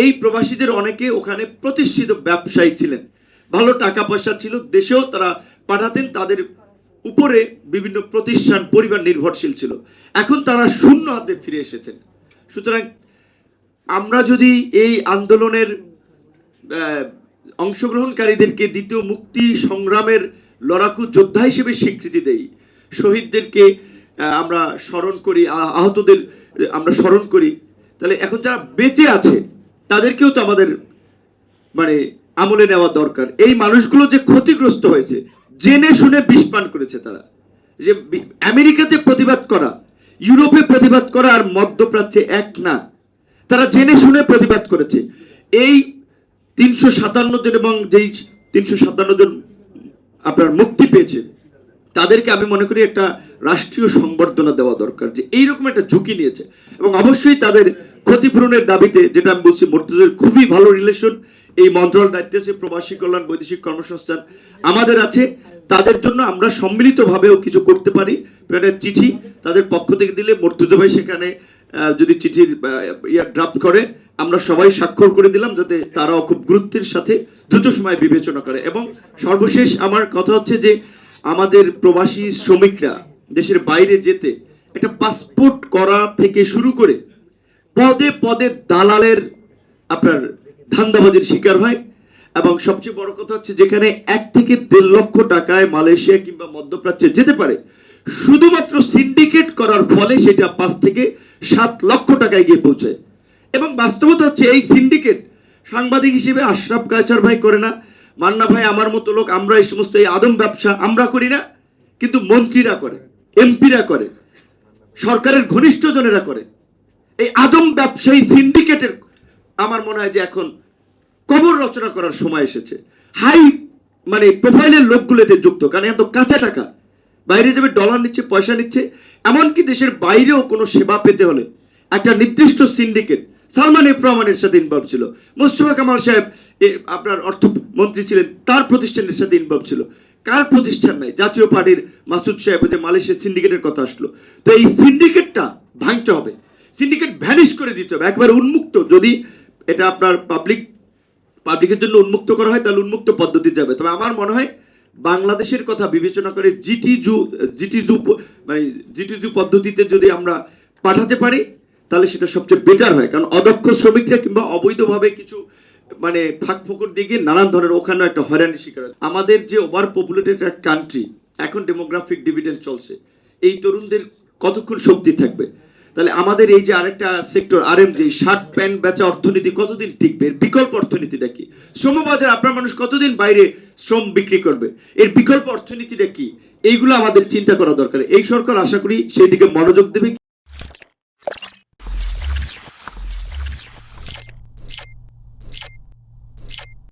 এই প্রবাসীদের অনেকে ওখানে প্রতিষ্ঠিত ব্যবসায়ী ছিলেন, ভালো টাকা পয়সা ছিল, দেশেও তারা পাঠাতেন, তাদের উপরে বিভিন্ন প্রতিষ্ঠান পরিবার নির্ভরশীল ছিল। এখন তারা শূন্য হাতে ফিরে এসেছেন। সুতরাং আমরা যদি এই আন্দোলনের অংশগ্রহণকারীদেরকে দ্বিতীয় মুক্তি সংগ্রামের লড়াকু যোদ্ধা হিসেবে স্বীকৃতি দেই, শহীদদেরকে আমরা স্মরণ করি, আহতদের আমরা স্মরণ করি, তাহলে এখন যারা বেঁচে আছে তাদেরকেও তো আমাদের মানে আমলে নেওয়া দরকার। এই মানুষগুলো যে ক্ষতিগ্রস্ত হয়েছে, জেনে শুনে বিষ পান করেছে তারা, যে আমেরিকাতে প্রতিবাদ করা, ইউরোপে প্রতিবাদ করা আর মধ্যপ্রাচ্যে এক না, তারা জেনে শুনে প্রতিবাদ করেছে। এই 357 জন এবং যেই 357 জন আপনার মুক্তি পেয়েছে তাদেরকে আমি মনে করি একটা রাষ্ট্রীয় সংবর্ধনা দেওয়া দরকার, যে এইরকম একটা ঝুঁকি নিয়েছে। এবং অবশ্যই তাদের ক্ষতিপূরণের দাবিতে, যেটা আমি বলছি, মুর্তজার খুবই ভালো রিলেশন, এই মন্ত্রণালয় দায়িত্বে আছে, প্রবাসী কল্যাণ, বৈদেশিক কর্মসংস্থান আমাদের আছে, তাদের জন্য আমরা সম্মিলিতভাবেও কিছু করতে পারি। চিঠি তাদের পক্ষ থেকে দিলে মুর্তজা ভাই সেখানে যদি চিঠির ড্রাফট করে, আমরা সবাই স্বাক্ষর করে দিলাম, যাতে তারাও খুব গুরুত্বের সাথে দ্রুত সময় বিবেচনা করে। এবং সর্বশেষ আমার কথা হচ্ছে যে আমাদের প্রবাসী শ্রমিকরা দেশের বাইরে যেতে একটা পাসপোর্ট করা থেকে শুরু করে পদে পদে দালালের আপনার ধান্দাবাজির শিকার হয়। এবং সবচেয়ে বড় কথা হচ্ছে যেখানে 1 থেকে 1.5 লক্ষ টাকায় মালয়েশিয়া কিংবা মধ্যপ্রাচ্যে যেতে পারে, শুধুমাত্র সিন্ডিকেট করার ফলে সেটা 5 থেকে 7 লক্ষ টাকায় গিয়ে পৌঁছায়। এবং বাস্তবতা হচ্ছে এই সিন্ডিকেট সাংবাদিক হিসেবে আশরাফ কায়সার ভাই করে না, মান্না ভাই আমার মতো লোক, আমরা এই সমস্ত এই আদম ব্যবসা আমরা করি না, কিন্তু মন্ত্রীরা করে, এমপিরা করে, সরকারের ঘনিষ্ঠ জনেরা করে। এই আদম ব্যবসায়ী সিন্ডিকেটের আমার মনে হয় যে এখন কবর রচনা করার সময় এসেছে। হাই মানে প্রোফাইলের লোকগুলোতে যুক্ত, কারণ এত কাঁচা টাকা, বাইরে যাবে ডলার নিচ্ছে, পয়সা নিচ্ছে। এমনকি দেশের বাইরেও কোনো সেবা পেতে হলে একটা নির্দিষ্ট সিন্ডিকেট, সালমান এফ রহমানের সাথে ইনভলভ ছিল, মোস্তফা কামাল সাহেব আপনার অর্থমন্ত্রী ছিলেন, তার প্রতিষ্ঠানের সাথে ইনভলভ ছিল। কার প্রতিষ্ঠান নাই? জাতীয় পার্টির মাসুদ সাহেব, যে মালয়েশিয়ার সিন্ডিকেটের কথা আসলো। তো এই সিন্ডিকেটটা ভাঙতে হবে, সিন্ডিকেট ভ্যানিশ করে দিতে হবে, একবার উন্মুক্ত। যদি এটা আপনার পাবলিকের জন্য উন্মুক্ত করা হয় তাহলে উন্মুক্ত পদ্ধতি যাবে। তবে আমার মনে হয় বাংলাদেশের কথা বিবেচনা করে জিটিজু পদ্ধতিতে যদি আমরা পাঠাতে পারি তাহলে সেটা সবচেয়ে বেটার হয়। কারণ অদক্ষ শ্রমিকরা কিংবা অবৈধভাবে কিছু মানে ফাঁক ফোকর দিয়ে গিয়ে নানান ধরনের ওখানে একটা হয়রানির শিকার হয়। আমাদের যে ওভার পপুলেটেড একটা কান্ট্রি, এখন ডেমোগ্রাফিক ডিভিডেন্ড চলছে, এই তরুণদের কতক্ষণ শক্তি থাকবে? তাহলে আমাদের এই যে আরেকটা সেক্টর আরএমজি, শার্ট প্যান্ট বেচা অর্থনীতি কতদিন টিকবে? এর বিকল্প অর্থনীতিটা কি? শ্রমবাজার আপনার মানুষ কতদিন বাইরে শ্রম বিক্রি করবে? এর বিকল্প অর্থনীতিটা কি? এইগুলো আমাদের চিন্তা করা দরকার। এই সরকার আশা করি সেই দিকে মনোযোগ দেবে।